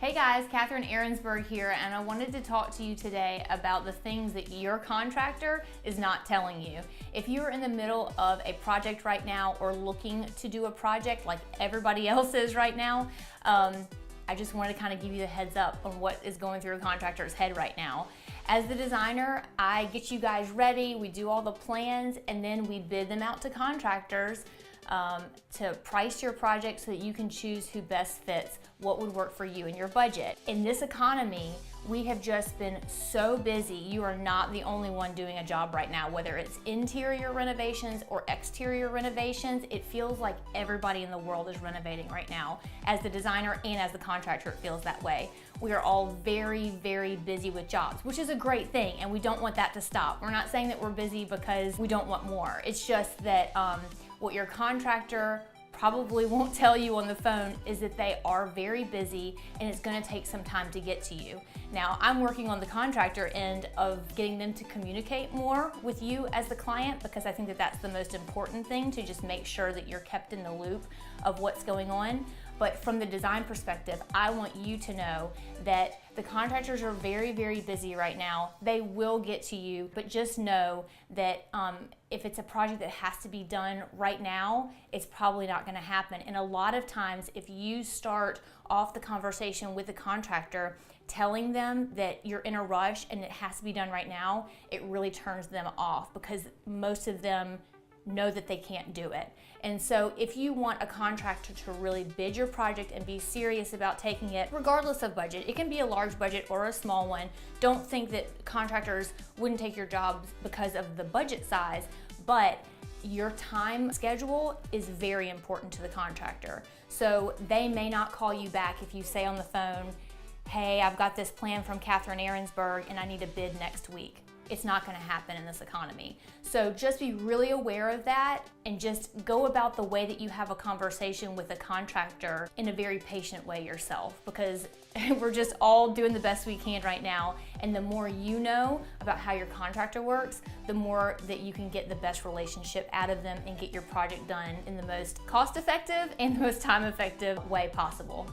Hey guys, Catherine Arensberg here, and I wanted to talk to you today about the things that your contractor is not telling you. If you're in the middle of a project right now or looking to do a project like everybody else is right now, I just wanted to kind of give you the heads up on what is going through a contractor's head right now. As the designer, I get you guys ready, we do all the plans, and then we bid them out to contractors to price your project so that you can choose who best fits what would work for you and your budget. In this economy, we have just been so busy. You are not the only one doing a job right now, whether it's interior renovations or exterior renovations. It feels like everybody in the world is renovating right now. As the designer and as the contractor, it feels that way. We are all very, very busy with jobs, which is a great thing, and we don't want that to stop. We're not saying that we're busy because we don't want more. It's just that what your contractor probably won't tell you on the phone is that they are very busy and it's going to take some time to get to you. Now, I'm working on the contractor end of getting them to communicate more with you as the client, because I think that that's the most important thing, to just make sure that you're kept in the loop of what's going on. But from the design perspective, I want you to know that the contractors are very, very busy right now. They will get to you, but just know that if it's a project that has to be done right now, it's probably not gonna happen. And a lot of times, if you start off the conversation with the contractor telling them that you're in a rush and it has to be done right now, it really turns them off, because most of them know that they can't do it. And so if you want a contractor to really bid your project and be serious about taking it, regardless of budget, it can be a large budget or a small one. Don't think that contractors wouldn't take your jobs because of the budget size, but your time schedule is very important to the contractor. So they may not call you back if you say on the phone, hey, I've got this plan from Catherine Arensberg and I need a bid next week. It's not going to happen in this economy. So just be really aware of that and just go about the way that you have a conversation with a contractor in a very patient way yourself, because we're just all doing the best we can right now. And the more you know about how your contractor works, the more that you can get the best relationship out of them and get your project done in the most cost-effective and the most time-effective way possible.